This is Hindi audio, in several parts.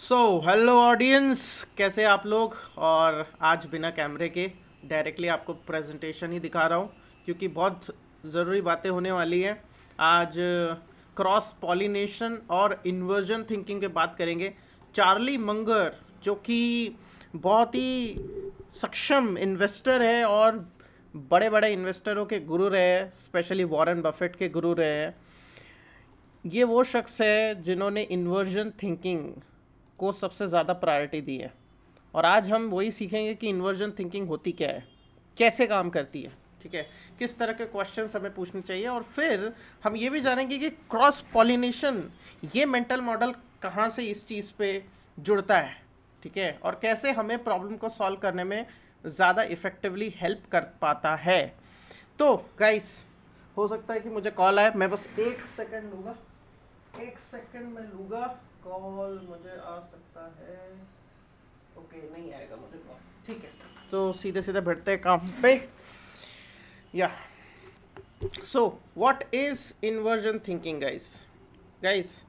सो हेलो ऑडियंस, कैसे आप लोग। और आज बिना कैमरे के डायरेक्टली आपको प्रेजेंटेशन ही दिखा रहा हूँ क्योंकि बहुत ज़रूरी बातें होने वाली हैं। आज क्रॉस पॉलिनेशन और इन्वर्जन थिंकिंग पे बात करेंगे। चार्ली मंगर जो कि बहुत ही सक्षम इन्वेस्टर है और बड़े बड़े इन्वेस्टरों के गुरु रहे हैं, स्पेशली वॉरेन बफेट के गुरु रहे हैं। ये वो शख्स है जिन्होंने इन्वर्जन थिंकिंग को सबसे ज़्यादा प्रायोरिटी दी है। और आज हम वही सीखेंगे कि इन्वर्जन थिंकिंग होती क्या है, कैसे काम करती है, ठीक है, किस तरह के क्वेश्चंस हमें पूछने चाहिए। और फिर हम ये भी जानेंगे कि क्रॉस पॉलिनेशन, ये मेंटल मॉडल कहाँ से इस चीज़ पे जुड़ता है, ठीक है, और कैसे हमें प्रॉब्लम को सॉल्व करने में ज़्यादा इफ़ेक्टिवली हेल्प कर पाता है। तो गाइस, हो सकता है कि मुझे कॉल आए, मैं बस एक सेकंड लूँगा, एक सेकंड में लूँगा। कॉल मुझे आ सकता है। ओके, नहीं आएगा मुझे कॉल, ठीक है। तो सीधे सीधे बैठते हैं काम पे। या so what is inversion thinking guys. Guys,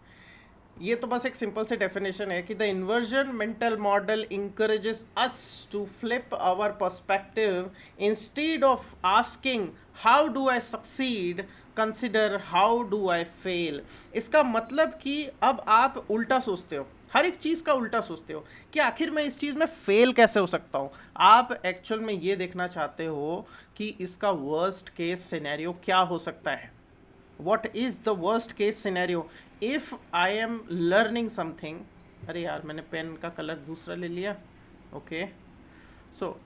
ये तो बस एक सिंपल सी डेफिनेशन है कि the inversion mental model encourages us to flip our perspective. Instead of asking how do I succeed, consider how do I fail. इसका मतलब कि अब आप उल्टा सोचते हो, हर एक चीज़ का उल्टा सोचते हो कि आखिर मैं इस चीज़ में फेल कैसे हो सकता हूँ। आप एक्चुअल में ये देखना चाहते हो कि इसका वर्स्ट केस सिनेरियो क्या हो सकता है। what is the worst case scenario if I am learning something। अरे यार, मैंने पेन का कलर दूसरा ले लिया। Okay, so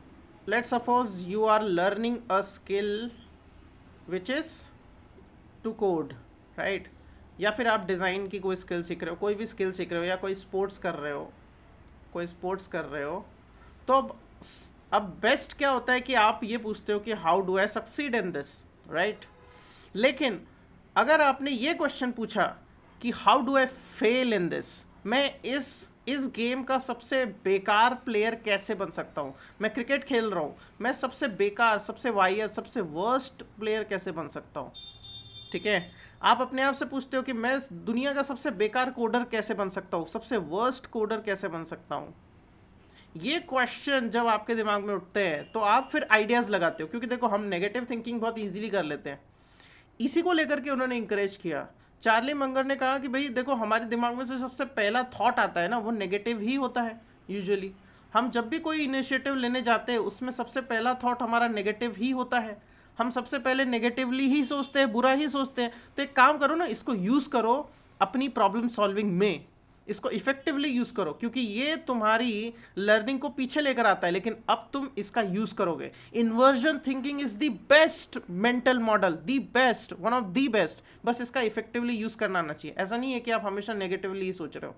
let's suppose you are learning a skill which is to code, right। या फिर आप डिज़ाइन की कोई स्किल सीख रहे हो, कोई भी स्किल सीख रहे हो, या कोई स्पोर्ट्स कर रहे हो, कोई स्पोर्ट्स कर रहे हो। तो अब बेस्ट क्या होता है कि आप ये पूछते हो कि how do I succeed in this, right. लेकिन अगर आपने ये क्वेश्चन पूछा कि how do I fail in this, मैं इस गेम का सबसे बेकार प्लेयर कैसे बन सकता हूँ। मैं क्रिकेट खेल रहा हूँ, मैं सबसे बेकार, सबसे वाहियात, सबसे वर्स्ट प्लेयर कैसे बन सकता हूँ, ठीक है। आप अपने आप से पूछते हो कि मैं दुनिया का सबसे बेकार कोडर कैसे बन सकता हूँ, सबसे वर्स्ट कोडर कैसे बन सकता हूँ। ये क्वेश्चन जब आपके दिमाग में उठते हैं तो आप फिर आइडियाज़ लगाते हो, क्योंकि देखो हम नेगेटिव थिंकिंग बहुत इजीली कर लेते हैं। इसी को लेकर के उन्होंने इंकरेज किया। चार्ली मंगर ने कहा कि भाई देखो, हमारे दिमाग में से सबसे पहला थॉट आता है ना, वो नेगेटिव ही होता है यूजुअली। हम जब भी कोई इनिशिएटिव लेने जाते हैं उसमें सबसे पहला थॉट हमारा नेगेटिव ही होता है। हम सबसे पहले नेगेटिवली ही सोचते हैं, बुरा ही सोचते हैं। तो एक काम करो ना, इसको यूज़ करो अपनी प्रॉब्लम सॉल्विंग में, इसको इफेक्टिवली यूज़ करो, क्योंकि ये तुम्हारी लर्निंग को पीछे लेकर आता है, लेकिन अब तुम इसका यूज़ करोगे। Inversion thinking is the best mental model, the best, one of the best. बस इसका इफेक्टिवली यूज़ करना आना चाहिए। ऐसा नहीं है कि आप हमेशा नेगेटिवली ही सोच रहे हो,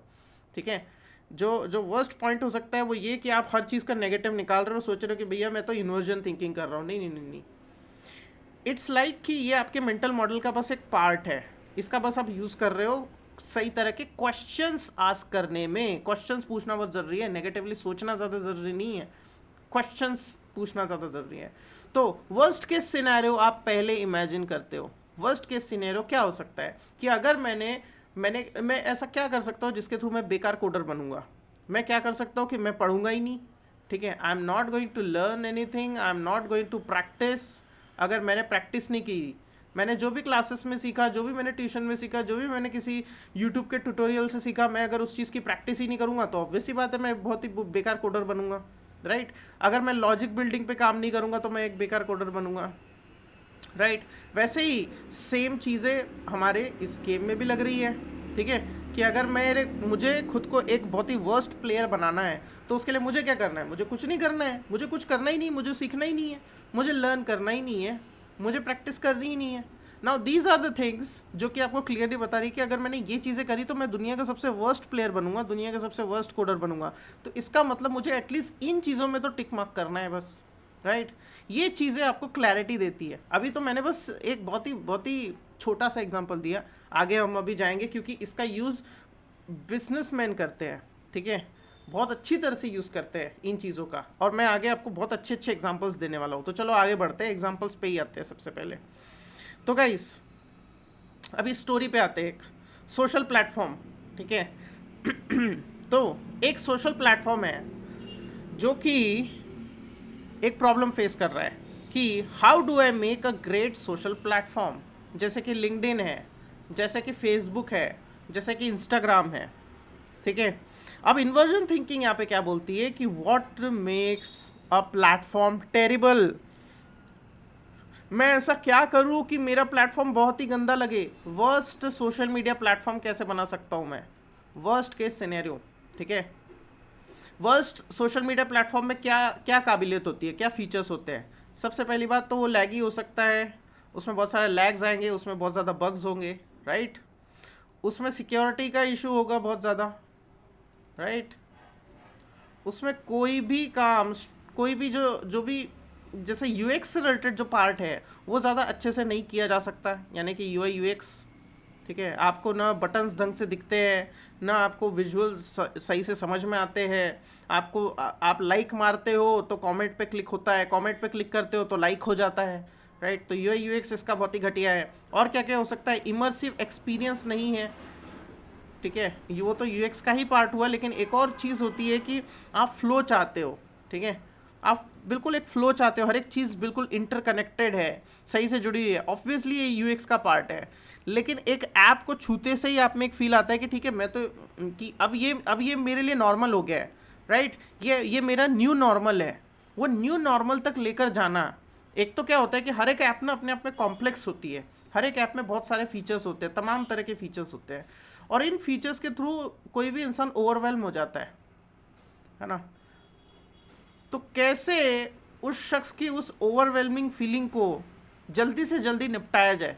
ठीक है। जो जो वर्स्ट पॉइंट हो सकता है वो ये कि आप हर चीज़ का नेगेटिव निकाल रहे हो, सोच रहे हो कि भैया मैं तो इन्वर्जन थिंकिंग कर रहा हूँ। नहीं नहीं नहीं नहीं, इट्स लाइक कि ये आपके मेंटल मॉडल का बस एक पार्ट है। इसका बस आप यूज़ कर रहे हो सही तरह के क्वेश्चंस आस्क करने में। क्वेश्चंस पूछना बहुत ज़रूरी है, नेगेटिवली सोचना ज़्यादा ज़रूरी नहीं है, क्वेश्चंस पूछना ज़्यादा ज़रूरी है। तो वर्स्ट केस सिनेरियो आप पहले इमेजिन करते हो। वर्स्ट केस सिनेरियो क्या हो सकता है कि अगर मैं ऐसा क्या कर सकता हूँ जिसके थ्रू मैं बेकार कोडर बनूंगा। मैं क्या कर सकता हूँ कि मैं पढ़ूंगा ही नहीं, ठीक है। I am not going to learn anything, I am not going to practise. अगर मैंने प्रैक्टिस नहीं की, मैंने जो भी क्लासेस में सीखा, जो भी मैंने ट्यूशन में सीखा, जो भी मैंने किसी यूट्यूब के ट्यूटोरियल से सीखा, मैं अगर उस चीज़ की प्रैक्टिस ही नहीं करूँगा तो ऑब्वियस सी बात है मैं बहुत ही बेकार कोडर बनूंगा, राइट। अगर मैं लॉजिक बिल्डिंग पे काम नहीं करूँगा तो मैं एक बेकार कोडर बनूंगा, राइट। वैसे ही सेम चीज़ें हमारे इस गेम में भी लग रही है, ठीक है। कि अगर मुझे खुद को एक बहुत ही वर्स्ट प्लेयर बनाना है तो उसके लिए मुझे क्या करना है, मुझे कुछ नहीं करना है, मुझे कुछ करना ही नहीं, मुझे सीखना ही नहीं है, मुझे लर्न करना ही नहीं है, मुझे प्रैक्टिस करनी ही नहीं है। Now these are the things जो कि आपको क्लियरली बता रही कि अगर मैंने ये चीज़ें करी तो मैं दुनिया का सबसे वर्स्ट प्लेयर बनूंगा, दुनिया का सबसे वर्स्ट कोडर बनूंगा। तो इसका मतलब मुझे एटलीस्ट इन चीज़ों में तो टिक मार्क करना है बस, राइट। ये चीज़ें आपको क्लैरिटी देती है। अभी तो मैंने बस एक बहुत ही छोटा सा एग्जांपल दिया, आगे हम अभी जाएंगे क्योंकि इसका यूज़ बिजनेसमैन करते हैं, ठीक है, बहुत अच्छी तरह से यूज़ करते हैं इन चीज़ों का। और मैं आगे आपको बहुत अच्छे अच्छे एग्जांपल्स देने वाला हूँ। तो चलो आगे बढ़ते हैं, एग्जांपल्स पे ही आते हैं सबसे पहले। तो गाइस, अभी स्टोरी पे आते हैं। एक सोशल प्लेटफॉर्म, ठीक है। तो एक सोशल प्लेटफॉर्म है जो कि एक प्रॉब्लम फेस कर रहा है कि how do I make a great social platform, जैसे कि लिंक्डइन है, जैसे कि फेसबुक है, जैसे कि इंस्टाग्राम है। ठीक है। अब इन्वर्जन थिंकिंग यहाँ पे क्या बोलती है कि what makes a platform terrible. मैं ऐसा क्या करूँ कि मेरा प्लेटफॉर्म बहुत ही गंदा लगे। वर्स्ट सोशल मीडिया प्लेटफॉर्म कैसे बना सकता हूँ मैं, वर्स्ट केस सिनेरियो। ठीक है। वर्स्ट सोशल मीडिया प्लेटफॉर्म में क्या क्या काबिलियत होती है, क्या फीचर्स होते हैं। सबसे पहली बात तो वो लैगी हो सकता है, उसमें बहुत सारे लैग्स आएंगे, उसमें बहुत ज़्यादा बग्स होंगे, राइट। उसमें सिक्योरिटी का इशू होगा बहुत ज़्यादा, राइट। उसमें कोई भी काम, कोई भी जो जो भी जैसे यूएक्स से रिलेटेड जो पार्ट है वो ज़्यादा अच्छे से नहीं किया जा सकता, यानी कि यूआई यूएक्स। ठीक है। आपको ना बटन्स ढंग से दिखते हैं, ना आपको विजुअल सही से समझ में आते हैं। आपको आप लाइक मारते हो तो कमेंट पे क्लिक होता है, कमेंट पे क्लिक करते हो तो लाइक हो जाता है, राइट। तो यूआई यूएक्स इसका बहुत ही घटिया है। और क्या क्या हो सकता है, इमर्सिव एक्सपीरियंस नहीं है। ठीक है। ये वो तो यूएक्स का ही पार्ट हुआ, लेकिन एक और चीज़ होती है कि आप फ्लो चाहते हो। ठीक है। आप बिल्कुल एक फ्लो चाहते हो, हर एक चीज़ बिल्कुल इंटरकनेक्टेड है, सही से जुड़ी हुई है। ऑब्वियसली ये यूएक्स का पार्ट है, लेकिन एक ऐप को छूते से ही आप में एक फील आता है कि ठीक है, मैं तो कि अब ये मेरे लिए नॉर्मल हो गया है, राइट। ये मेरा न्यू नॉर्मल है। वो न्यू नॉर्मल तक लेकर जाना, एक तो क्या होता है कि हर एक ऐप ना अपने आप में कॉम्प्लेक्स होती है, हर एक ऐप में बहुत सारे फीचर्स होते हैं, तमाम तरह के फीचर्स होते हैं, और इन फीचर्स के थ्रू कोई भी इंसान ओवरवेल्म हो जाता है ना। तो कैसे उस शख्स की उस ओवरवेलमिंग फीलिंग को जल्दी से जल्दी निपटाया जाए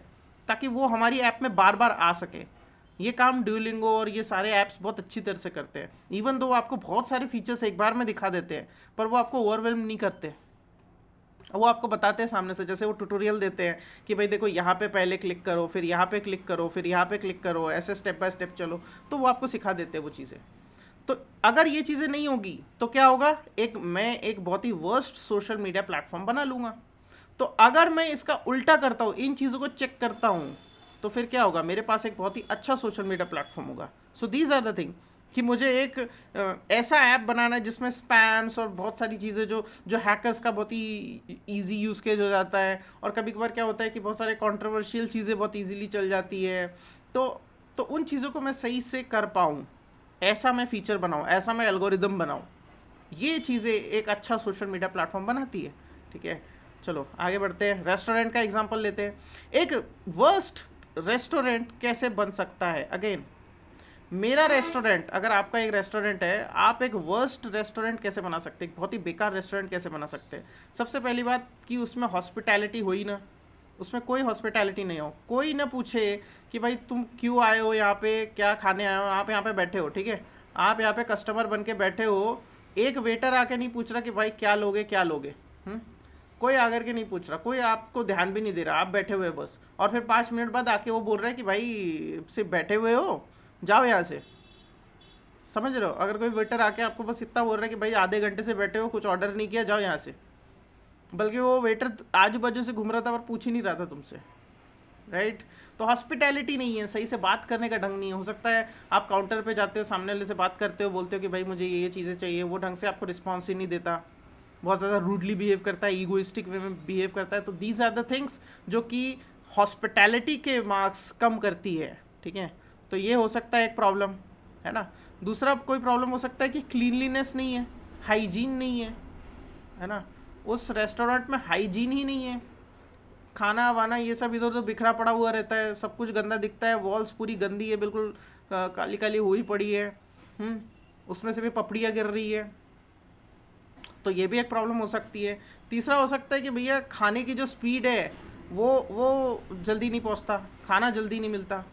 ताकि वो हमारी ऐप में बार बार आ सके। ये काम ड्यूलिंगो और ये सारे ऐप्स बहुत अच्छी तरह से करते हैं। इवन दो आपको बहुत सारे फीचर्स एक बार में दिखा देते हैं, पर वो आपको ओवरवेलम नहीं करते। वो आपको बताते हैं सामने से, जैसे वो ट्यूटोरियल देते हैं कि भाई देखो यहाँ पे पहले क्लिक करो, फिर यहाँ पे क्लिक करो, फिर यहाँ पे क्लिक करो, ऐसे स्टेप बाय स्टेप चलो। तो वो आपको सिखा देते हैं वो चीज़ें। तो अगर ये चीज़ें नहीं होगी तो क्या होगा, मैं एक बहुत ही वर्स्ट सोशल मीडिया प्लेटफॉर्म बना लूँगा। तो अगर मैं इसका उल्टा करता हूँ, इन चीज़ों को चेक करता हूँ, तो फिर क्या होगा, मेरे पास एक बहुत ही अच्छा सोशल मीडिया प्लेटफॉर्म होगा। So these are the thing कि मुझे एक ऐसा ऐप बनाना है जिसमें स्पैम्स और बहुत सारी चीज़ें जो जो हैकर्स का बहुत ही ईजी यूज़ केस हो जाता है। और कभी कभार क्या होता है कि बहुत सारे कंट्रोवर्शियल चीज़ें बहुत ईजीली चल जाती है। तो तो उन चीज़ों को मैं सही से कर पाऊँ, ऐसा मैं फीचर बनाऊँ, ऐसा मैं एल्गोरिदम बनाऊँ, ये चीज़ें एक अच्छा सोशल मीडिया प्लेटफॉर्म बनाती है। ठीक है। चलो आगे बढ़ते हैं, रेस्टोरेंट का एग्जांपल लेते हैं। एक वर्स्ट रेस्टोरेंट कैसे बन सकता है। अगेन, मेरा रेस्टोरेंट, अगर आपका एक रेस्टोरेंट है, आप एक वर्स्ट रेस्टोरेंट कैसे बना सकते हैं, बहुत ही बेकार रेस्टोरेंट कैसे बना सकते हैं। सबसे पहली बात कि उसमें हॉस्पिटैलिटी हो ही ना, उसमें कोई हॉस्पिटैलिटी नहीं हो, कोई ना पूछे कि भाई तुम क्यों आए हो यहाँ पे, क्या खाने आए हो, आप यहाँ पे बैठे हो। ठीक है। आप यहाँ पे कस्टमर बन के बैठे हो, एक वेटर आके नहीं पूछ रहा कि भाई क्या लोगे क्या लोगे। कोई आकर के नहीं पूछ रहा, कोई आपको ध्यान भी नहीं दे रहा, आप बैठे हुए बस। और फिर 5 मिनट बाद आके वो बोल रहा है कि भाई सिर्फ बैठे हुए हो, जाओ यहाँ से। समझ रहे हो, अगर कोई वेटर आके आपको बस इतना बोल रहा है कि भाई आधे घंटे से बैठे हो, कुछ ऑर्डर नहीं किया, जाओ यहाँ से, बल्कि वो वेटर आजू बाजू से घूम रहा था पर पूछ ही नहीं रहा था तुमसे, राइट। तो हॉस्पिटैलिटी नहीं है, सही से बात करने का ढंग नहीं है। हो सकता है आप काउंटर पे जाते हो, सामने वाले से बात करते हो, बोलते हो कि भाई मुझे ये चीज़ें चाहिए, वो ढंग से आपको रिस्पॉन्स ही नहीं देता, बहुत ज़्यादा रूडली बिहेव करता है, ईगोइस्टिक वे में बिहेव करता है। तो दीज आर द थिंग्स जो कि हॉस्पिटैलिटी के मार्क्स कम करती है। ठीक है। तो ये हो सकता है एक प्रॉब्लम, है ना। दूसरा कोई प्रॉब्लम हो सकता है कि क्लीनलीनेस नहीं है, हाइजीन नहीं है ना। उस रेस्टोरेंट में हाइजीन ही नहीं है, खाना वाना ये सब इधर उधर बिखरा पड़ा हुआ रहता है, सब कुछ गंदा दिखता है, वॉल्स पूरी गंदी है, बिल्कुल काली काली हुई पड़ी है, उसमें से भी पपड़ियाँ गिर रही है। तो ये भी एक प्रॉब्लम हो सकती है। तीसरा हो सकता है कि भैया खाने की जो स्पीड है वो जल्दी नहीं पहुंचता, खाना जल्दी नहीं मिलता।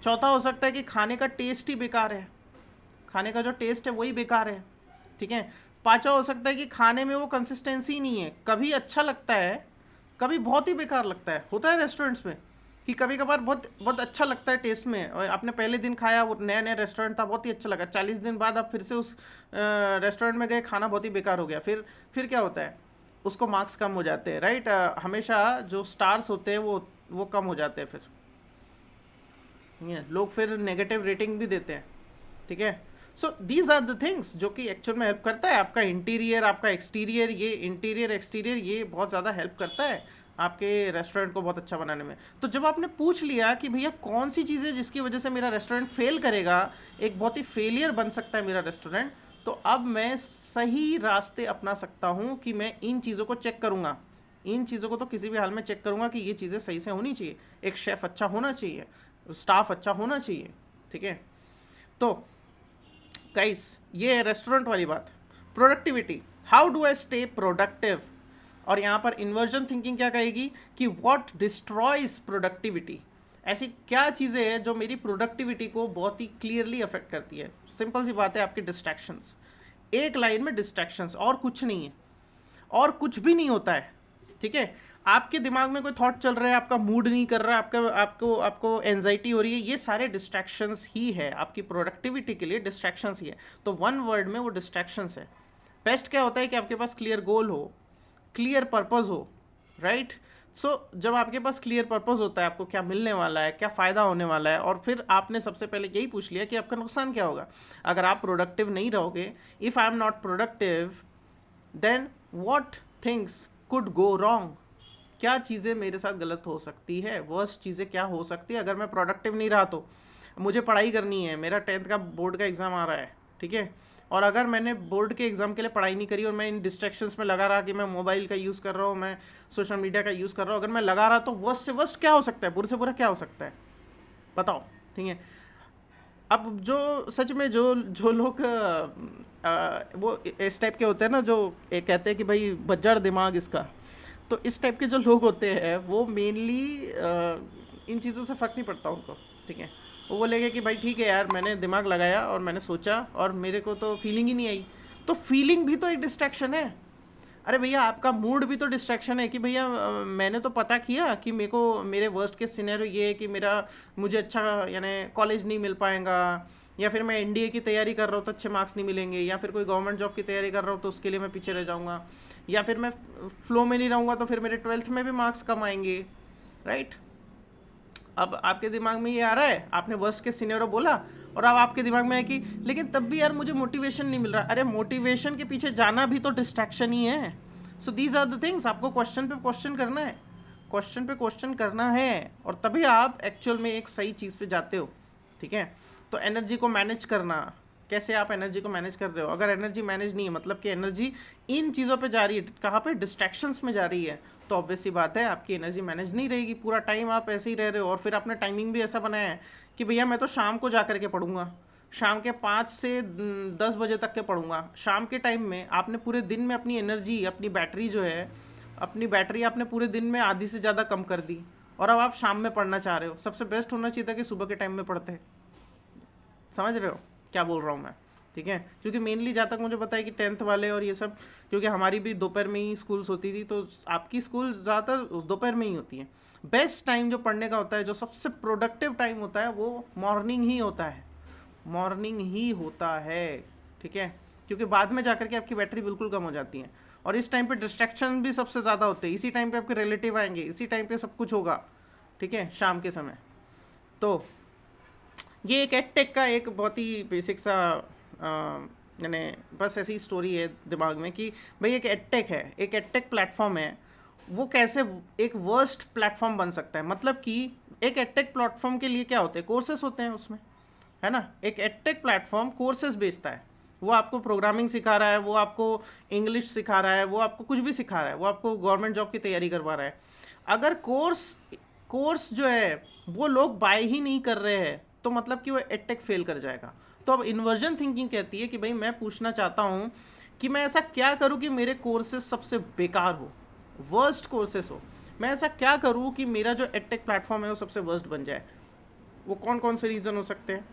चौथा हो सकता है कि खाने का टेस्ट ही बेकार है, खाने का जो टेस्ट है वही बेकार है। ठीक है। पांचवा हो सकता है कि खाने में वो कंसिस्टेंसी नहीं है, कभी अच्छा लगता है, कभी बहुत ही बेकार लगता है। होता है रेस्टोरेंट्स में कि कभी कभार बहुत बहुत अच्छा लगता है टेस्ट में, और आपने पहले दिन खाया, वो नया नया रेस्टोरेंट था, बहुत ही अच्छा लगा, 40 दिन बाद आप फिर से उस रेस्टोरेंट में गए, खाना बहुत ही बेकार हो गया। फिर क्या होता है, उसको मार्क्स कम हो जाते हैं, राइट। हमेशा जो स्टार्स होते हैं वो कम हो जाते हैं, फिर ये लोग फिर नेगेटिव रेटिंग भी देते हैं। ठीक है। So these are the things जो कि एक्चुअल में हेल्प करता है। आपका इंटीरियर, आपका एक्सटीरियर, ये इंटीरियर एक्सटीरियर ये बहुत ज़्यादा हेल्प करता है आपके रेस्टोरेंट को बहुत अच्छा बनाने में। तो जब आपने पूछ लिया कि भैया कौन सी चीज़ें जिसकी वजह से मेरा रेस्टोरेंट फेल करेगा, एक बहुत ही फेलियर बन सकता है मेरा रेस्टोरेंट, तो अब मैं सही रास्ते अपना सकता हूँ कि मैं इन चीज़ों को चेक करूँगा। इन चीज़ों को तो किसी भी हाल में चेक करूँगा कि ये चीज़ें सही से होनी चाहिए, एक शेफ़ अच्छा होना चाहिए, स्टाफ अच्छा होना चाहिए, ठीक है। तो गाइस ये है रेस्टोरेंट वाली बात। Productivity, how do I stay productive. और यहाँ पर इन्वर्जन थिंकिंग क्या कहेगी कि व्हाट डिस्ट्रॉयज प्रोडक्टिविटी। ऐसी क्या चीज़ें हैं जो मेरी प्रोडक्टिविटी को बहुत ही क्लियरली अफेक्ट करती है। सिंपल सी बात है, आपकी डिस्ट्रैक्शंस। एक लाइन में डिस्ट्रैक्शंस, और कुछ नहीं है, और कुछ भी नहीं होता है, ठीक है। आपके दिमाग में कोई थॉट चल रहा है, आपका मूड नहीं कर रहा है, आपका आपको आपको एंजाइटी हो रही है, ये सारे डिस्ट्रैक्शंस ही है। आपकी प्रोडक्टिविटी के लिए डिस्ट्रैक्शंस ही है। तो वन वर्ड में वो डिस्ट्रैक्शंस है। बेस्ट क्या होता है कि आपके पास क्लियर गोल हो, क्लियर पर्पस हो, राइट। सो जब आपके पास क्लियर पर्पस होता है, आपको क्या मिलने वाला है, क्या फ़ायदा होने वाला है, और फिर आपने सबसे पहले यही पूछ लिया कि आपका नुकसान क्या होगा अगर आप प्रोडक्टिव नहीं रहोगे। If I am not productive then what things could go wrong. क्या चीज़ें मेरे साथ गलत हो सकती है, वर्स्ट चीज़ें क्या हो सकती है अगर मैं प्रोडक्टिव नहीं रहा। तो मुझे पढ़ाई करनी है, मेरा 10th का बोर्ड का एग्ज़ाम आ रहा है, ठीक है। और अगर मैंने बोर्ड के एग्ज़ाम के लिए पढ़ाई नहीं करी और मैं इन डिस्ट्रैक्शंस में लगा रहा कि मैं मोबाइल का यूज़ कर रहा हूँ, मैं सोशल मीडिया का यूज़ कर रहा हूँ, अगर मैं लगा रहा तो वर्स्ट से वर्स्ट क्या हो सकता है, बुरे से बुरा क्या हो सकता है, बताओ, ठीक है। अब जो सच में जो जो लोग वो इस टाइप के होते हैं ना, जो कहते हैं कि भाई बज्जर दिमाग इसका, तो इस टाइप के जो लोग होते हैं वो मेनली इन चीज़ों से फ़र्क नहीं पड़ता उनको, ठीक है। वो बोलेंगे कि भाई ठीक है यार, मैंने दिमाग लगाया और मैंने सोचा और मेरे को तो फीलिंग ही नहीं आई। तो फीलिंग भी तो एक डिस्ट्रैक्शन है। अरे भैया आपका मूड भी तो डिस्ट्रैक्शन है कि भैया मैंने तो पता किया कि मेरे को मेरे वर्स्ट केस सिनेरियो ये है कि मुझे अच्छा यानी कॉलेज नहीं मिल पाएगा, या फिर मैं एनडीए की तैयारी कर रहा हूँ तो अच्छे मार्क्स नहीं मिलेंगे, या फिर कोई गवर्नमेंट जॉब की तैयारी कर रहा हूँ तो उसके लिए मैं पीछे रह जाऊँगा, या फिर मैं फ्लो में नहीं रहूँगा तो फिर मेरे 12th में भी मार्क्स कम आएंगे, राइट। अब आपके दिमाग में ये आ रहा है, आपने वर्स्ट केस सिनेरियो बोला, और अब आपके दिमाग में है कि लेकिन तब भी यार मुझे मोटिवेशन नहीं मिल रहा। अरे मोटिवेशन के पीछे जाना भी तो डिस्ट्रैक्शन ही है। So these are the things, आपको क्वेश्चन पे क्वेश्चन करना है, क्वेश्चन पे क्वेश्चन करना है, और तभी आप एक्चुअल में एक सही चीज़ पे जाते हो, ठीक है। तो एनर्जी को मैनेज करना, कैसे आप एनर्जी को मैनेज कर रहे हो। अगर एनर्जी मैनेज नहीं है, मतलब कि एनर्जी इन चीज़ों पे जा रही है, कहाँ पे, डिस्ट्रैक्शंस में जा रही है, तो ऑब्वियस सी बात है आपकी एनर्जी मैनेज नहीं रहेगी। पूरा टाइम आप ऐसे ही रह रहे हो, और फिर आपने टाइमिंग भी ऐसा बनाया है कि भैया मैं तो शाम को जा करके पढ़ूंगा, शाम के 5 से 10 बजे तक के पढ़ूंगा। शाम के टाइम में आपने पूरे दिन में अपनी एनर्जी, अपनी बैटरी जो है, अपनी बैटरी आपने पूरे दिन में आधी से ज़्यादा कम कर दी, और अब आप शाम में पढ़ना चाह रहे हो। सबसे बेस्ट होना चाहिए था कि सुबह के टाइम में पढ़ते। समझ रहे हो क्या बोल रहा हूँ मैं, ठीक है। क्योंकि मेनली जहाँ तक मुझे पता है कि 10th वाले और ये सब, क्योंकि हमारी भी दोपहर में ही स्कूल्स होती थी, तो आपकी स्कूल ज़्यादातर दोपहर में ही होती है। बेस्ट टाइम जो पढ़ने का होता है, जो सबसे प्रोडक्टिव टाइम होता है, वो मॉर्निंग ही होता है, मॉर्निंग ही होता है, ठीक है। क्योंकि बाद में जाकर के आपकी बैटरी बिल्कुल कम हो जाती है, और इस टाइम पे डिस्ट्रैक्शन भी सबसे ज़्यादा होते हैं। इसी टाइम पे आपके रिलेटिव आएंगे, इसी टाइम पे सब कुछ होगा, ठीक है, शाम के समय। तो ये एक एडटेक का एक बहुत ही बेसिक सा यानी बस ऐसी स्टोरी है दिमाग में कि भाई एक एडटेक है, एक एडटेक प्लेटफॉर्म है, वो कैसे एक वर्स्ट प्लेटफॉर्म बन सकता है। मतलब कि एक एडटेक प्लेटफॉर्म के लिए क्या होते हैं, कोर्सेज होते हैं उसमें, है ना। एक एडटेक प्लेटफॉर्म कोर्सेज बेचता है, वो आपको प्रोग्रामिंग सिखा रहा है, वो आपको इंग्लिश सिखा रहा है, वो आपको कुछ भी सिखा रहा है, वो आपको गवर्नमेंट जॉब की तैयारी करवा रहा है। अगर कोर्स जो है वो लोग बाय ही नहीं कर रहे हैं, तो मतलब कि वो एडटेक फेल कर जाएगा। तो अब इन्वर्जन थिंकिंग कहती है कि भाई मैं पूछना चाहता हूँ कि मैं ऐसा क्या करूँ कि मेरे कोर्सेज सबसे बेकार हो, वर्स्ट कोर्सेज हो। मैं ऐसा क्या करूँ कि मेरा जो एडटेक प्लेटफॉर्म है वो सबसे वर्स्ट बन जाए। वो कौन कौन से रीज़न हो सकते हैं।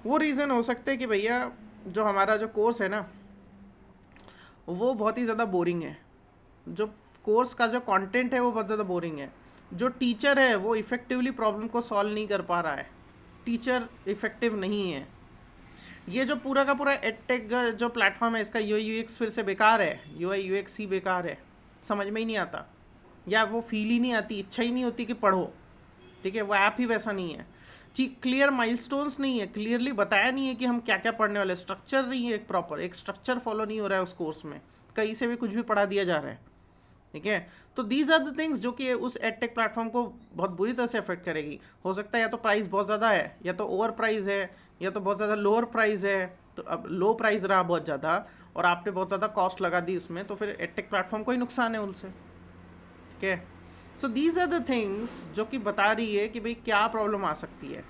वो रीज़न हो सकते हैं कि भैया जो हमारा जो कोर्स है ना, वो बहुत ही ज़्यादा बोरिंग है। जो कोर्स का जो कंटेंट है वो बहुत ज़्यादा बोरिंग है। जो टीचर है वो इफ़ेक्टिवली प्रॉब्लम को सॉल्व नहीं कर पा रहा है, टीचर इफ़ेक्टिव नहीं है। ये जो पूरा का पूरा एडटेक जो प्लेटफॉर्म है, इसका यूआई यूएक्स फिर से बेकार है, यूआई यूएक्स ही बेकार है, समझ में ही नहीं आता, या वो फील ही नहीं आती, इच्छा ही नहीं होती कि पढ़ो, ठीक है। वो ऐप ही वैसा नहीं है। क्लियर माइलस्टोन्स नहीं है, क्लियरली बताया नहीं है कि हम क्या क्या पढ़ने वाले, स्ट्रक्चर नहीं है, एक प्रॉपर एक स्ट्रक्चर फॉलो नहीं हो रहा है उस कोर्स में, कहीं से भी कुछ भी पढ़ा दिया जा रहा है, ठीक है। तो दीज आर द थिंग्स जो कि उस एडटेक प्लेटफॉर्म को बहुत बुरी तरह से अफेक्ट करेगी। हो सकता है या तो प्राइस बहुत ज़्यादा है, या तो ओवर प्राइस है, या तो बहुत ज़्यादा लोअर प्राइस है। तो अब लो प्राइस रहा बहुत ज़्यादा और आपने बहुत ज़्यादा कॉस्ट लगा दी उसमें, तो फिर एडटेक प्लेटफॉर्म को ही नुकसान है उनसे, ठीक है। So these are the things जो कि बता रही है कि भाई क्या प्रॉब्लम आ सकती है,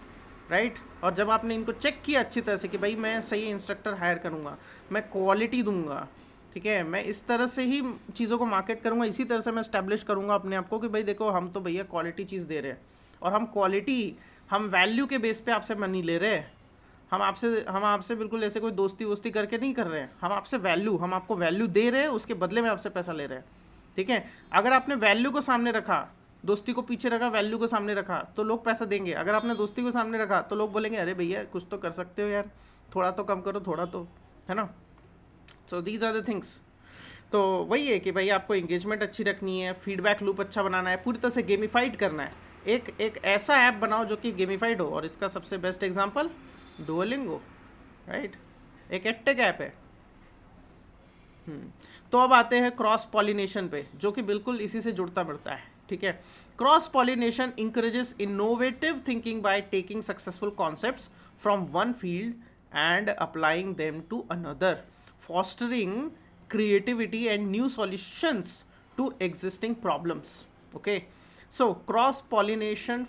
राइट। और जब आपने इनको चेक किया अच्छी तरह से कि भाई मैं सही इंस्ट्रक्टर हायर करूँगा, मैं क्वालिटी दूंगा, ठीक है, मैं इस तरह से ही चीज़ों को मार्केट करूँगा, इसी तरह से मैं स्टैब्लिश करूँगा अपने आप को कि भाई देखो हम तो भैया क्वालिटी चीज़ दे रहे हैं, और हम क्वालिटी, हम वैल्यू के बेस पे आपसे मनी ले रहे हैं। हम आपसे बिल्कुल ऐसे कोई दोस्ती वोस्ती करके नहीं कर रहे हैं, हम आपसे वैल्यू, हम आपको वैल्यू दे रहे हैं, उसके बदले में आपसे पैसा ले रहे हैं, ठीक है। अगर आपने वैल्यू को सामने रखा, दोस्ती को पीछे रखा, वैल्यू को सामने रखा, तो लोग पैसा देंगे। अगर आपने दोस्ती को सामने रखा तो लोग बोलेंगे अरे भैया कुछ तो कर सकते हो यार, थोड़ा तो कम करो, थोड़ा तो, है ना। So these are the things. तो वही है कि भाई आपको इंगेजमेंट अच्छी रखनी है, फीडबैक लूप अच्छा बनाना है, पूरी तरह से गेमिफाइड करना है। एक ऐसा ऐप बनाओ जो कि गेमिफाइड हो, और इसका सबसे बेस्ट एग्जांपल डुओलिंगो, राइट, एक एडटेक ऐप है। तो अब आते हैं क्रॉस पॉलिनेशन पे, जो कि बिल्कुल इसी से जुड़ता मिलता है, ठीक है। Cross pollination encourages innovative thinking by taking successful concepts from one field and applying them to another, fostering creativity and new solutions to existing problems. Okay, so cross pollination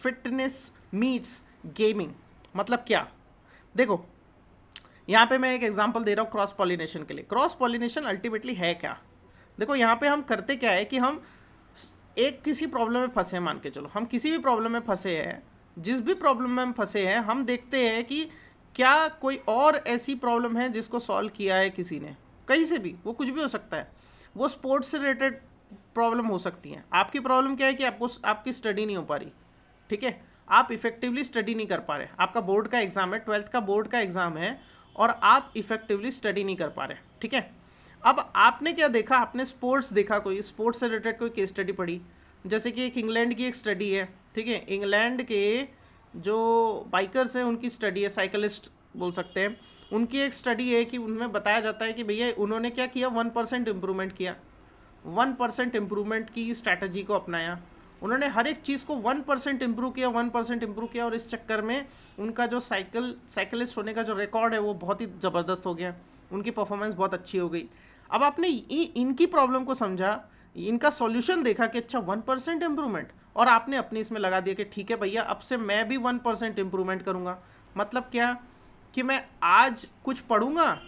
fitness meets gaming मतलब क्या, देखो यहाँ पे मैं एक एग्जांपल दे रहा हूँ क्रॉस पॉलिनेशन के लिए। क्रॉस पॉलिनेशन अल्टीमेटली है क्या, देखो यहाँ पे हम करते क्या है कि हम एक किसी प्रॉब्लम में फंसे, मान के चलो हम किसी भी प्रॉब्लम में फंसे हैं, जिस भी प्रॉब्लम में हम फंसे हैं हम देखते हैं कि क्या कोई और ऐसी प्रॉब्लम है जिसको सॉल्व किया है किसी ने, कहीं से भी, वो कुछ भी हो सकता है, वो स्पोर्ट्स से रिलेटेड प्रॉब्लम हो सकती है। आपकी प्रॉब्लम क्या है कि आपको आपकी स्टडी नहीं हो पा रही, ठीक है, आप इफेक्टिवली स्टडी नहीं कर पा रहे, आपका बोर्ड का एग्जाम है, 12th का बोर्ड का एग्जाम है और आप इफेक्टिवली स्टडी नहीं कर पा रहे, ठीक है। अब आपने क्या देखा, आपने स्पोर्ट्स देखा, कोई स्पोर्ट्स से रिलेटेड कोई केस स्टडी पढ़ी, जैसे कि एक इंग्लैंड की एक स्टडी है, ठीक है, इंग्लैंड के जो बाइकर्स हैं उनकी स्टडी है, साइकिलिस्ट बोल सकते हैं, उनकी एक स्टडी है कि उनमें बताया जाता है कि भैया उन्होंने क्या किया, 1% इम्प्रूवमेंट किया, 1% इम्प्रूवमेंट की स्ट्रैटेजी को अपनाया, उन्होंने हर एक चीज़ को 1% इम्प्रूव किया, 1% इम्प्रूव किया, और इस चक्कर में उनका जो साइकिलिस्ट होने का जो रिकॉर्ड है वो बहुत ही ज़बरदस्त हो गया, उनकी परफॉर्मेंस बहुत अच्छी हो गई। अब आपने इनकी प्रॉब्लम को समझा, इनका सॉल्यूशन देखा कि अच्छा 1% इम्प्रूवमेंट, और आपने अपनी इसमें लगा दिया कि ठीक है भैया अब से मैं भी 1% इम्प्रूवमेंट करूँगा। मतलब क्या कि मैं आज कुछ पढ़ूंगा,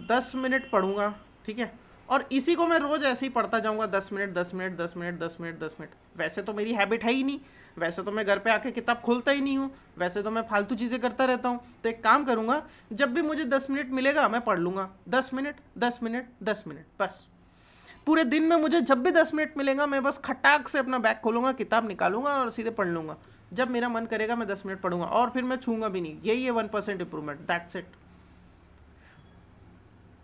10 मिनट पढ़ूंगा, ठीक है, और इसी को मैं रोज़ ऐसे ही पढ़ता जाऊंगा, 10 minute 10 minute 10 minute 10 minute 10 minute. वैसे तो मेरी हैबिट है ही नहीं, वैसे तो मैं घर पे आके किताब खोलता ही नहीं हूँ, वैसे तो मैं फालतू चीज़ें करता रहता हूँ। तो एक काम करूँगा, जब भी मुझे 10 मिनट मिलेगा मैं पढ़ लूँगा, 10 मिनट 10 मिनट 10 मिनट, बस पूरे दिन में मुझे जब भी 10 मिनट मिलेगा मैं बस खटाक से अपना बैग खोलूँगा, किताब निकालूंगा और सीधे पढ़ लूँगा। जब मेरा मन करेगा मैं 10 मिनट पढ़ूंगा और फिर मैं छूंगा भी नहीं। यही है 1% इंप्रूवमेंट, दैट्स इट।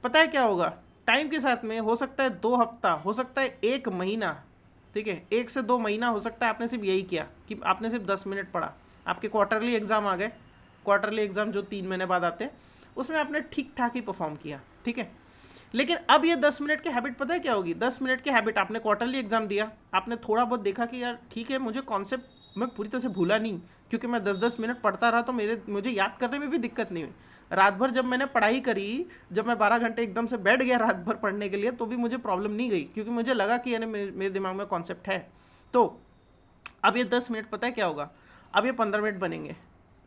पता है क्या होगा टाइम के साथ में, हो सकता है 2 हफ्ता, हो सकता है 1 महीना, ठीक है, 1 से 2 महीना हो सकता है आपने सिर्फ यही किया कि आपने सिर्फ 10 मिनट पढ़ा। आपके क्वार्टरली एग्जाम आ गए, क्वार्टरली एग्जाम जो 3 महीने बाद आते हैं, उसमें आपने ठीक ठाक ही परफॉर्म किया, ठीक है। लेकिन अब ये 10 मिनट की हैबिट पता है क्या होगी, 10 मिनट की हैबिट, आपने क्वार्टरली एग्जाम दिया, आपने थोड़ा बहुत देखा कि यार ठीक है मुझे कॉन्सेप्ट मैं पूरी तरह से भूला नहीं, क्योंकि मैं 10-10 मिनट पढ़ता रहा तो मुझे याद करने में भी दिक्कत नहीं हुई। रात भर जब मैंने पढ़ाई करी, जब मैं 12 घंटे एकदम से बैठ गया रात भर पढ़ने के लिए, तो भी मुझे प्रॉब्लम नहीं गई, क्योंकि मुझे लगा कि यानी मेरे दिमाग में कॉन्सेप्ट है। तो अब ये 10 मिनट पता है क्या होगा, अब ये 15 मिनट बनेंगे,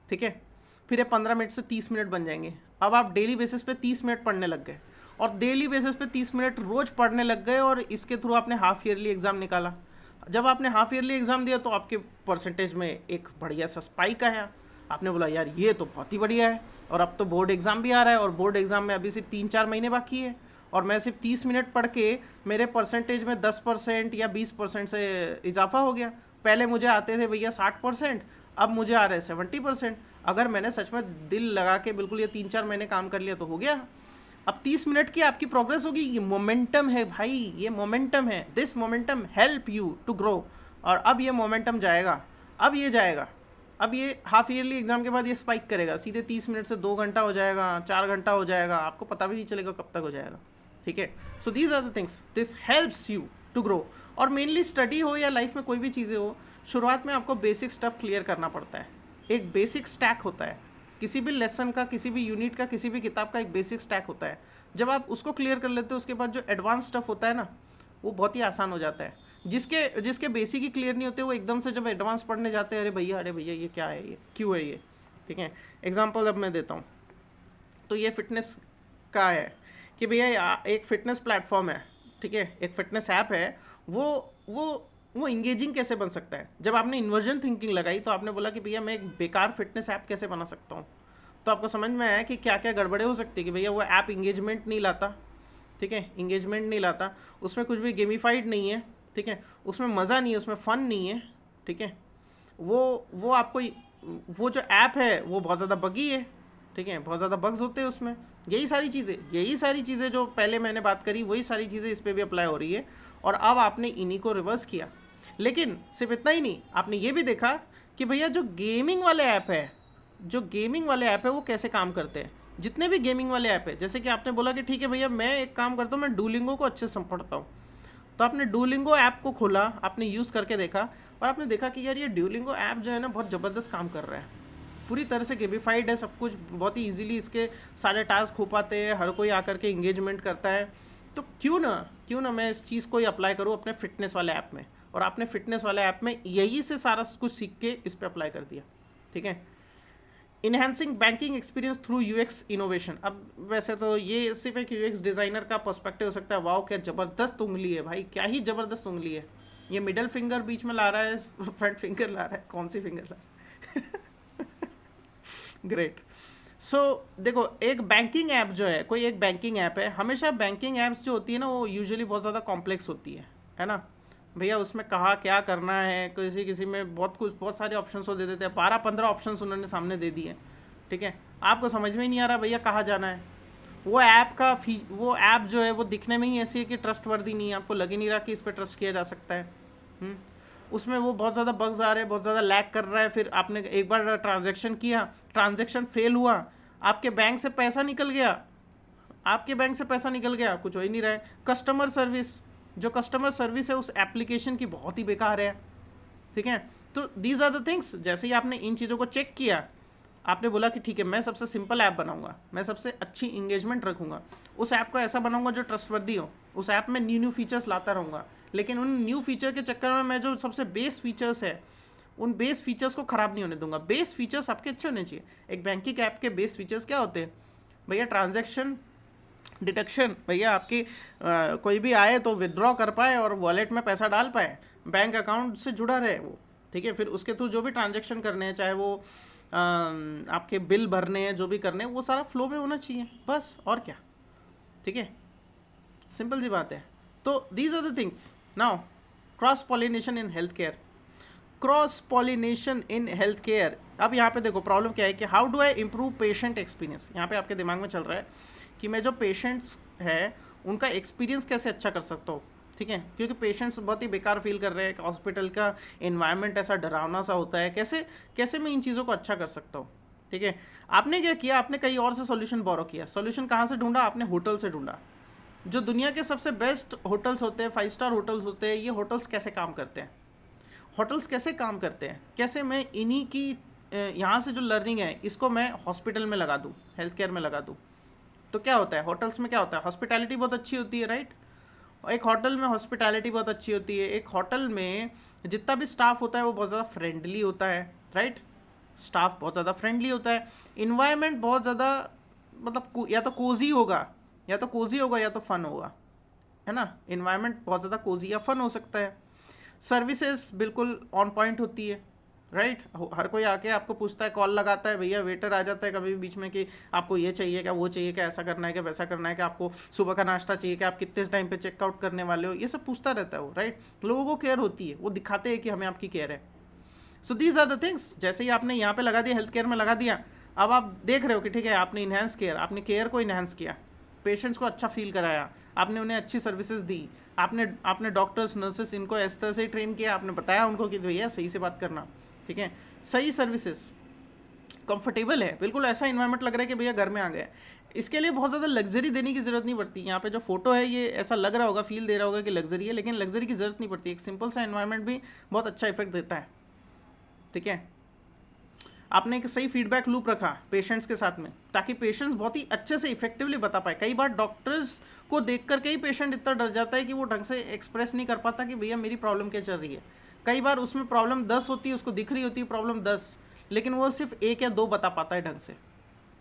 ठीक है, फिर ये 15 मिनट से 30 मिनट बन जाएंगे। अब आप डेली बेसिस पे 30 मिनट पढ़ने लग गए, और डेली बेसिस पे 30 मिनट रोज़ पढ़ने लग गए, और इसके थ्रू आपने हाफ ईयरली एग्ज़ाम निकाला। जब आपने हाफ ईयरली एग्ज़ाम दिया तो आपके परसेंटेज में एक बढ़िया सा स्पाइक आया, आपने बोला यार ये तो बहुत ही बढ़िया है। और अब तो बोर्ड एग्ज़ाम भी आ रहा है, और बोर्ड एग्ज़ाम में अभी सिर्फ 3-4 महीने बाकी है, और मैं सिर्फ 30 मिनट पढ़ के मेरे परसेंटेज में 10% या 20% से इजाफा हो गया। पहले मुझे आते थे भैया 60%, अब मुझे आ रहे हैं 70%। अगर मैंने सच में दिल लगा के बिल्कुल ये 3-4 महीने काम कर लिया तो हो गया। अब 30 मिनट की आपकी प्रोग्रेस होगी, ये मोमेंटम है भाई, ये मोमेंटम है, this momentum help you to grow. और अब ये मोमेंटम जाएगा, अब ये जाएगा, अब ये हाफ ईयरली एग्जाम के बाद ये स्पाइक करेगा, सीधे 30 मिनट से 2 घंटा हो जाएगा, 4 घंटा हो जाएगा, आपको पता भी नहीं चलेगा कब तक हो जाएगा, ठीक है। So these are the things, this helps you to grow. और मेनली स्टडी हो या लाइफ में कोई भी चीज़ें हो, शुरुआत में आपको बेसिक स्टफ क्लियर करना पड़ता है। एक बेसिक स्टैक होता है किसी भी लेसन का, किसी भी यूनिट का, किसी भी किताब का, एक बेसिक स्टैक होता है। जब आप उसको क्लियर कर लेते हो, उसके बाद जो एडवांस स्टफ होता है ना, वो बहुत ही आसान हो जाता है। जिसके बेसिक ही क्लियर नहीं होते, वो एकदम से जब एडवांस पढ़ने जाते हैं, अरे भैया ये क्या है, ये क्यों है ये, ठीक है। एग्जाम्पल अब मैं देता हूँ, तो ये फिटनेस का है कि भैया एक फिटनेस प्लेटफॉर्म है, ठीक है, एक फिटनेस ऐप है, वो इंगेजिंग कैसे बन सकता है। जब आपने इन्वर्जन थिंकिंग लगाई तो आपने बोला कि भैया मैं एक बेकार फिटनेस ऐप कैसे बना सकता हूँ, तो आपको समझ में आया कि क्या क्या गड़बड़े हो सकती है कि भैया वो ऐप इंगेजमेंट नहीं लाता, ठीक है, इंगेजमेंट नहीं लाता, उसमें कुछ भी गेमिफाइड नहीं है, ठीक है, उसमें मज़ा नहीं है, उसमें फ़न नहीं है, ठीक है, वो आपको वो जो ऐप है वो बहुत ज़्यादा बगी है, ठीक है, बहुत ज़्यादा बग्स होते हैं उसमें। यही सारी चीज़ें जो पहले मैंने बात करी, वही सारी चीज़ें इस पर भी अप्लाई हो रही है। और अब आपने इन्हीं को रिवर्स किया। लेकिन सिर्फ इतना ही नहीं, आपने ये भी देखा कि भैया जो गेमिंग वाले ऐप है वो कैसे काम करते हैं। जितने भी गेमिंग वाले ऐप है, जैसे कि आपने बोला कि ठीक है भैया मैं एक काम करता हूँ, मैं डुओलिंगो को अच्छे से पढ़ता हूँ, तो आपने डुओलिंगो ऐप को खोला, आपने यूज़ करके देखा और आपने देखा कि यार ये डुओलिंगो ऐप जो है ना बहुत ज़बरदस्त काम कर रहा है, पूरी तरह से गेमिफाइड है, सब कुछ बहुत ही इजीली इसके सारे टास्क हो पाते हैं, हर कोई आकर के इंगेजमेंट करता है। तो क्यों ना मैं इस चीज़ को ही अप्लाई करूँ अपने फिटनेस वाले ऐप में। और आपने फिटनेस वाले ऐप में यही से सारा कुछ सीख के इस पर अप्लाई कर दिया, ठीक है। Enhancing banking experience through UX innovation. अब वैसे तो ये सिर्फ एक यूएक्स डिज़ाइनर का पर्सपेक्टिव हो सकता है, वाओ क्या ज़बरदस्त उंगली है भाई, क्या ही ज़बरदस्त उंगली है, ये मिडल फिंगर बीच में ला रहा है, फ्रंट फिंगर ला रहा है, कौन सी फिंगर ला रहा है ग्रेट। सो देखो, एक बैंकिंग ऐप जो है, कोई एक बैंकिंग ऐप है, हमेशा बैंकिंग ऐप्स जो होती है ना वो यूजुअली बहुत ज़्यादा कॉम्प्लेक्स होती है ना भैया। उसमें कहाँ क्या करना है, किसी में बहुत सारे ऑप्शंस वो दे देते हैं, 12-15 ऑप्शंस उन्होंने सामने दे दिए, ठीक है। आपको समझ में ही नहीं आ रहा भैया कहाँ जाना है। वो ऐप जो है वो दिखने में ही ऐसी है कि ट्रस्टवर्दी नहीं है, आपको लग ही नहीं रहा कि इस पर ट्रस्ट किया जा सकता है। उसमें वो बहुत ज़्यादा बग्स आ रहे हैं, बहुत ज़्यादा लैग कर रहा है। फिर आपने एक बार ट्रांजैक्शन किया, ट्रांजैक्शन फेल हुआ, आपके बैंक से पैसा निकल गया, कुछ हो ही नहीं रहा है। कस्टमर सर्विस है उस एप्लीकेशन की बहुत ही बेकार है, ठीक है। तो दीज आर द थिंग्स, जैसे ही आपने इन चीज़ों को चेक किया, आपने बोला कि ठीक है मैं सबसे सिंपल ऐप बनाऊंगा, मैं सबसे अच्छी इंगेजमेंट रखूंगा, उस ऐप को ऐसा बनाऊंगा जो ट्रस्टवर्दी हो, उस ऐप में न्यू फीचर्स लाता रहूँगा, लेकिन उन न्यू फीचर के चक्कर में मैं जो सबसे बेस फीचर्स है उन बेस फीचर्स को ख़राब नहीं होने दूंगा। बेस फीचर्स आपके अच्छे होने चाहिए। एक बैंकिंग ऐप के बेस फीचर्स क्या होते हैं भैया? ट्रांजैक्शन डिटेक्शन, भैया आपकी कोई भी आए तो विदड्रॉ कर पाए और वॉलेट में पैसा डाल पाए, बैंक अकाउंट से जुड़ा रहे वो, ठीक है। फिर उसके थ्रू जो भी ट्रांजैक्शन करने हैं, चाहे वो आपके बिल भरने हैं, जो भी करने हैं, वो सारा फ्लो में होना चाहिए, बस और क्या, ठीक है। सिंपल सी बात है। तो these are the things. Now cross pollination in health care, अब यहाँ पे देखो प्रॉब्लम क्या है कि how do I improve patient experience. यहाँ पे आपके दिमाग में चल रहा है कि मैं जो पेशेंट्स है उनका एक्सपीरियंस कैसे अच्छा कर सकता हूँ, ठीक है, क्योंकि पेशेंट्स बहुत ही बेकार फील कर रहे हैं, हॉस्पिटल का इन्वायरमेंट ऐसा डरावना सा होता है, कैसे मैं इन चीज़ों को अच्छा कर सकता हूँ, ठीक है। आपने क्या किया, आपने कहीं और से सोल्यूशन बोरो किया। सोल्यूशन कहाँ से ढूंढा? आपने होटल से ढूंढा। जो दुनिया के सबसे बेस्ट होटल्स होते हैं, 5 स्टार होटल्स होते हैं, ये होटल्स कैसे काम करते हैं, कैसे मैं इन्हीं की यहाँ से जो लर्निंग है इसको मैं हॉस्पिटल में लगा दूँ, हेल्थ केयर में लगा दूँ। तो क्या होता है होटल्स में, क्या होता है, हॉस्पिटैलिटी बहुत अच्छी होती है, राइट। एक होटल में हॉस्पिटैलिटी बहुत अच्छी होती है, एक होटल में जितना भी स्टाफ होता है वो बहुत ज़्यादा फ्रेंडली होता है, राइट। स्टाफ बहुत ज़्यादा फ्रेंडली होता है, इन्वायरमेंट बहुत ज़्यादा मतलब या तो कोजी होगा या तो फन होगा, है ना। इन्वायरमेंट बहुत ज़्यादा कोजी या फन हो सकता है। सर्विसेज बिल्कुल ऑन पॉइंट होती है, राइट। हर कोई आके आपको पूछता है, कॉल लगाता है, भैया वेटर आ जाता है कभी भी बीच में कि आपको ये चाहिए क्या, वो चाहिए क्या, ऐसा करना है क्या, वैसा करना है क्या, आपको सुबह का नाश्ता चाहिए क्या, आप कितने टाइम पे चेकआउट करने वाले हो, ये सब पूछता रहता है वो, राइट। लोगों को केयर होती है, वो दिखाते हैं कि हमें आपकी केयर है। So these are the things. जैसे ही आपने यहाँ पे लगा दिया, हेल्थ केयर में लगा दिया, अब आप देख रहे हो कि ठीक है आपने इन्हेंस केयर, आपने केयर को इन्हेंस किया, पेशेंट्स को अच्छा फील कराया, आपने उन्हें अच्छी सर्विसेज दी, आपने डॉक्टर्स नर्सेस इनको इस तरह से ट्रेन किया, आपने बताया उनको कि भैया सही से बात करना, ठीक है, सही सर्विसेज, कंफर्टेबल है, बिल्कुल ऐसा इन्वायरमेंट लग रहा है कि भैया घर में आ गए। इसके लिए बहुत ज़्यादा लग्जरी देने की ज़रूरत नहीं पड़ती। यहाँ पे जो फोटो है ये ऐसा लग रहा होगा, फील दे रहा होगा कि लग्जरी है, लेकिन लग्जरी की ज़रूरत नहीं पड़ती। एक सिंपल सा इन्वायरमेंट भी बहुत अच्छा इफेक्ट देता है, ठीक है। आपने एक सही फीडबैक लूप रखा पेशेंट्स के साथ में, ताकि पेशेंट्स बहुत ही अच्छे से इफेक्टिवली बता पाए। कई बार डॉक्टर्स को देखकर कई पेशेंट इतना डर जाता है कि वो ढंग से एक्सप्रेस नहीं कर पाता कि भैया मेरी प्रॉब्लम क्या चल रही है। कई बार उसमें प्रॉब्लम 10 होती है, उसको दिख रही होती है प्रॉब्लम 10, लेकिन वो सिर्फ 1 या 2 बता पाता है ढंग से,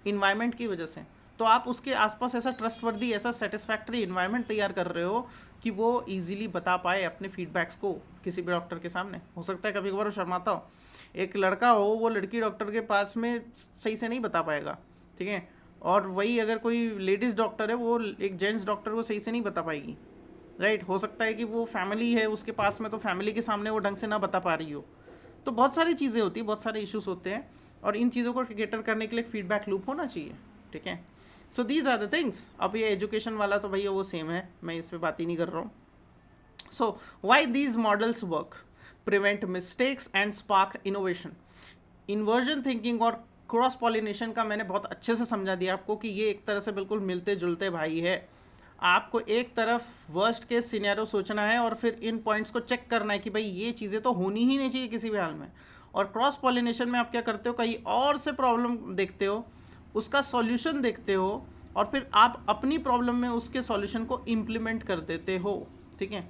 इन्वायरमेंट की वजह से। तो आप उसके आसपास ऐसा ट्रस्टवर्दी, ऐसा सेटिस्फैक्टरी इन्वायरमेंट तैयार कर रहे हो कि वो इजीली बता पाए अपने फीडबैक्स को किसी भी डॉक्टर के सामने। हो सकता है कभी कभार वो शर्माता हो, एक लड़का हो वो लड़की डॉक्टर के पास में सही से नहीं बता पाएगा, ठीक है, और वही अगर कोई लेडीज़ डॉक्टर है वो एक जेंट्स डॉक्टर को सही से नहीं बता पाएगी, राइट। हो सकता है कि वो फैमिली है उसके पास में, तो फैमिली के सामने वो ढंग से ना बता पा रही हो। तो बहुत सारी चीज़ें होती हैं, बहुत सारे इश्यूज होते हैं, और इन चीज़ों को कैटर करने के लिए फीडबैक लूप होना चाहिए, ठीक है। So these are the things. अब ये एजुकेशन वाला तो भैया वो सेम है, मैं इस पर बात ही नहीं कर रहा हूँ। So why these models work, prevent mistakes and spark innovation. Inversion thinking और क्रॉस पॉलिनेशन का मैंने बहुत अच्छे से समझा दिया आपको कि ये एक तरह से बिल्कुल मिलते जुलते भाई है। आपको एक तरफ वर्स्ट केस सिनेरियो सोचना है और फिर इन पॉइंट्स को चेक करना है कि भाई ये चीज़ें तो होनी ही नहीं चाहिए किसी भी हाल में। और क्रॉस पॉलिनेशन में आप क्या करते हो, कहीं और से प्रॉब्लम देखते हो, उसका सॉल्यूशन देखते हो, और फिर आप अपनी प्रॉब्लम में उसके सॉल्यूशन को इम्प्लीमेंट कर देते हो, ठीक है।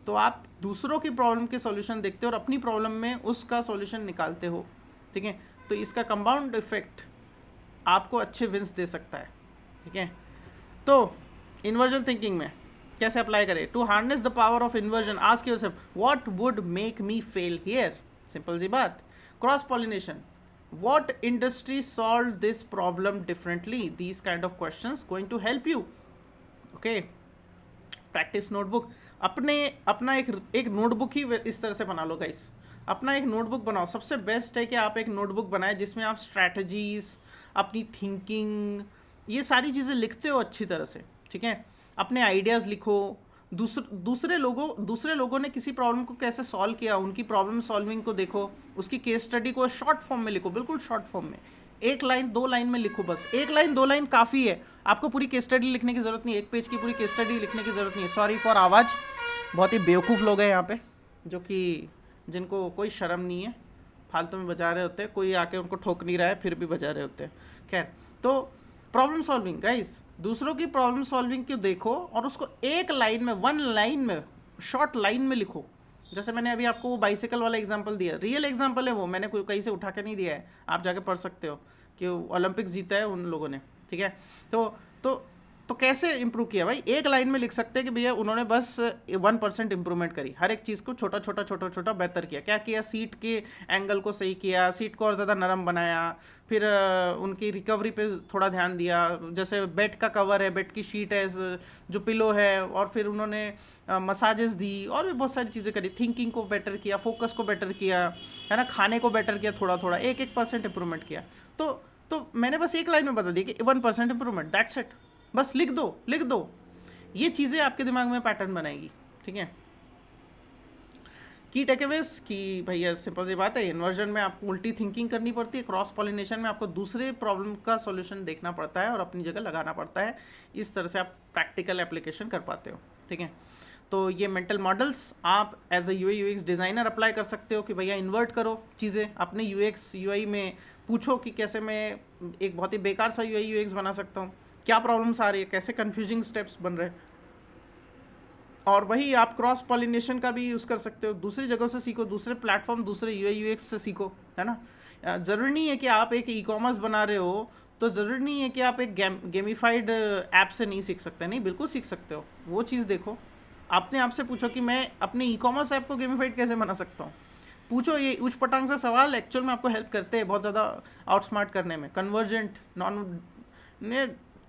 तो आप दूसरों की प्रॉब्लम के सॉल्यूशन देखते हो और अपनी प्रॉब्लम में उसका सॉल्यूशन निकालते हो, ठीक है। तो इसका कंपाउंड इफेक्ट आपको अच्छे विंस दे सकता है, ठीक है। तो इन्वर्जन थिंकिंग में कैसे अप्लाई करें? To harness the power of inversion, ask yourself what would make me fail here, simple सी बात। Cross pollination, what industry solved this problem differently, these kind of questions going to help you, okay। Practice notebook, अपना एक नोटबुक ही इस तरह से बना लो गाइस। अपना एक नोटबुक बनाओ। सबसे बेस्ट है कि आप एक नोटबुक बनाएं जिसमें आप स्ट्रैटेजीज, अपनी थिंकिंग, ये सारी चीज़ें लिखते हो अच्छी तरह से, ठीक है। अपने आइडियाज़ लिखो, दूसरे लोगों ने किसी प्रॉब्लम को कैसे सॉल्व किया, उनकी प्रॉब्लम सॉल्विंग को देखो, उसकी केस स्टडी को शॉर्ट फॉर्म में लिखो, बिल्कुल शॉर्ट फॉर्म में, 1 लाइन 2 लाइन में लिखो, बस 1 लाइन 2 लाइन काफ़ी है। आपको पूरी केस स्टडी लिखने की ज़रूरत नहीं है, 1 पेज की पूरी केस स्टडी लिखने की ज़रूरत नहीं है। सॉरी फॉर आवाज़, बहुत ही बेवकूफ़ लोग हैं यहाँ पे, जो कि जिनको कोई शर्म नहीं है, फालतू में बजा रहे होते हैं, कोई आके उनको ठोक नहीं रहा है फिर भी बजा रहे होते हैं। खैर, तो प्रॉब्लम सॉल्विंग गाइस, दूसरों की प्रॉब्लम सॉल्विंग को देखो और उसको 1 लाइन में, 1 लाइन में, शॉर्ट लाइन में लिखो। जैसे मैंने अभी आपको वो बाइसिकल वाला एग्जांपल दिया, रियल एग्जांपल है वो, मैंने कोई कहीं से उठा के नहीं दिया है, आप जाके पढ़ सकते हो कि ओलंपिक्स जीता है उन लोगों ने, ठीक है। तो कैसे इंप्रूव किया भाई, 1 लाइन में लिख सकते हैं कि भैया उन्होंने बस 1% इंप्रूवमेंट करी, हर एक चीज़ को छोटा छोटा बेहतर किया। क्या किया, सीट के एंगल को सही किया, सीट को और ज़्यादा नरम बनाया, फिर उनकी रिकवरी पे थोड़ा ध्यान दिया, जैसे बेड का कवर है, बेड की शीट है, जो पिलो है, और फिर उन्होंने मसाजेस दी, और भी बहुत सारी चीज़ें करी। थिंकिंग को बेटर किया, फोकस को बेटर किया, है ना, खाने को बेटर किया, थोड़ा थोड़ा 1% इंप्रूवमेंट किया। तो मैंने बस 1 लाइन में बता दिया कि 1% इंप्रूवमेंट, दैट्स इट, बस लिख दो। ये चीज़ें आपके दिमाग में पैटर्न बनाएगी, ठीक है। की टेकअवेज की भैया सिंपल सी बात है, इन्वर्जन में आपको उल्टी थिंकिंग करनी पड़ती है, क्रॉस पॉलिनेशन में आपको दूसरे प्रॉब्लम का सॉल्यूशन देखना पड़ता है और अपनी जगह लगाना पड़ता है। इस तरह से आप प्रैक्टिकल एप्लीकेशन कर पाते हो, ठीक है। तो ये मेंटल मॉडल्स आप as a UI UX designer apply कर सकते हो कि भैया इन्वर्ट करो चीज़ें अपने UX UI में, पूछो कि कैसे मैं एक बहुत ही बेकार सा UI UX बना सकता हूँ, क्या प्रॉब्लम्स आ रही है, कैसे कन्फ्यूजिंग स्टेप्स बन रहे हैं। और वही आप क्रॉस पॉलिनेशन का भी यूज़ कर सकते हो, दूसरी जगहों से सीखो, दूसरे प्लेटफॉर्म, दूसरे UI UX से सीखो, है ना। ज़रूरी नहीं है कि आप एक ई-कॉमर्स बना रहे हो तो ज़रूरी नहीं है कि आप एक गेमिफाइड ऐप से नहीं सीख सकते, नहीं, बिल्कुल सीख सकते हो। वो चीज़ देखो, अपने आप से पूछो कि मैं अपने ई-कॉमर्स ऐप को गेमिफाइड कैसे बना सकता हूँ। पूछो, ये उच्च पटांग से सवाल एक्चुअल में आपको हेल्प करते हैं बहुत ज़्यादा आउटस्मार्ट करने में। कन्वर्जेंट, नॉन,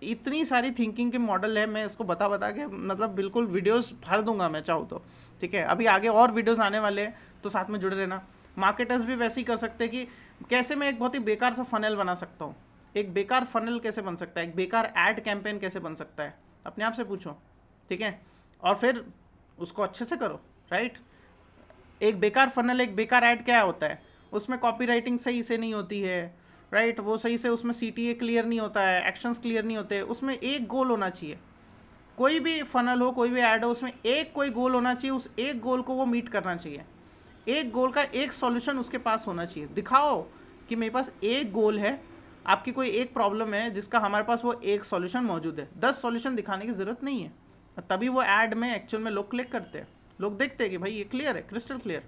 इतनी सारी थिंकिंग के मॉडल है, मैं इसको बता के मतलब बिल्कुल वीडियोस भर दूंगा मैं चाहूँ तो, ठीक है। अभी आगे और वीडियोस आने वाले हैं तो साथ में जुड़े रहना। मार्केटर्स भी वैसे ही कर सकते हैं कि कैसे मैं एक बहुत ही बेकार सा फनल बना सकता हूँ, एक बेकार फनल कैसे बन सकता है, एक बेकार ऐड कैंपेन कैसे बन सकता है, अपने आप से पूछो, ठीक है, और फिर उसको अच्छे से करो, राइट। एक बेकार फनल, एक बेकार ऐड क्या होता है, उसमें कॉपी राइटिंग सही से नहीं होती है, राइट, वो सही से उसमें CTA क्लियर नहीं होता है, एक्शंस क्लियर नहीं होते, उसमें एक गोल होना चाहिए। कोई भी फनल हो, कोई भी ऐड हो, उसमें एक कोई गोल होना चाहिए, उस एक गोल को वो मीट करना चाहिए। एक गोल का एक सॉल्यूशन उसके पास होना चाहिए। दिखाओ कि मेरे पास एक गोल है, आपकी कोई एक प्रॉब्लम है जिसका हमारे पास वो एक सॉल्यूशन मौजूद है। 10 सॉल्यूशन दिखाने की ज़रूरत नहीं है, तभी वो ऐड में एक्चुअल में लोग क्लिक करते हैं, लोग देखते हैं कि भाई ये क्लियर है, क्रिस्टल क्लियर।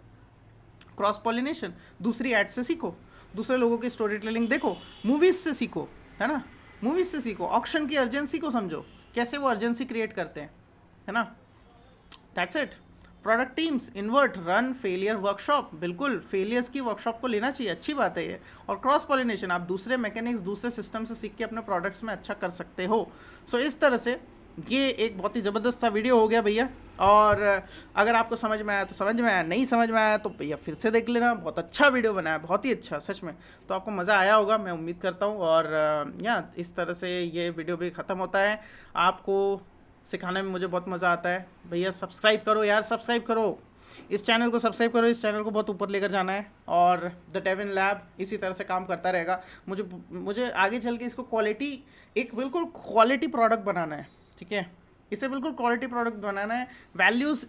क्रॉस पॉलिनेशन, दूसरी ऐड से सीखो, दूसरे लोगों की स्टोरी टेलिंग देखो, मूवीज़ से सीखो, है ना, मूवीज़ से सीखो, ऑक्शन की अर्जेंसी को समझो, कैसे वो अर्जेंसी क्रिएट करते हैं, है ना। That's it. Product teams, invert, run failure workshop, बिल्कुल फेलियर्स की वर्कशॉप को लेना चाहिए, अच्छी बात है ये। और क्रॉस पॉलिनेशन, आप दूसरे मैकेनिक्स, दूसरे सिस्टम से सीख के अपने प्रोडक्ट्स में अच्छा कर सकते हो। सो इस तरह से ये एक बहुत ही ज़बरदस्त सा वीडियो हो गया भैया। और अगर आपको समझ में आया तो समझ में आया, नहीं समझ में आया तो भैया फिर से देख लेना, बहुत अच्छा वीडियो बनाया, बहुत ही अच्छा, सच में। तो आपको मज़ा आया होगा, मैं उम्मीद करता हूँ। और या इस तरह से ये वीडियो भी ख़त्म होता है। आपको सिखाने में मुझे बहुत मज़ा आता है भैया। सब्सक्राइब करो यार, सब्सक्राइब करो, इस चैनल को सब्सक्राइब करो, इस चैनल को बहुत ऊपर लेकर जाना है। और द डेविन लैब इसी तरह से काम करता रहेगा। मुझे आगे चल के इसको क्वालिटी, एक बिल्कुल क्वालिटी प्रोडक्ट बनाना है, ठीक है, इसे बिल्कुल क्वालिटी प्रोडक्ट बनाना है, वैल्यूज़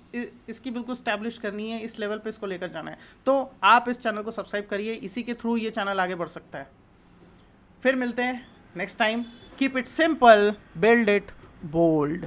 इसकी बिल्कुल स्टैब्लिश करनी है, इस लेवल पे इसको लेकर जाना है। तो आप इस चैनल को सब्सक्राइब करिए, इसी के थ्रू ये चैनल आगे बढ़ सकता है। फिर मिलते हैं next time. Keep it simple, build it bold.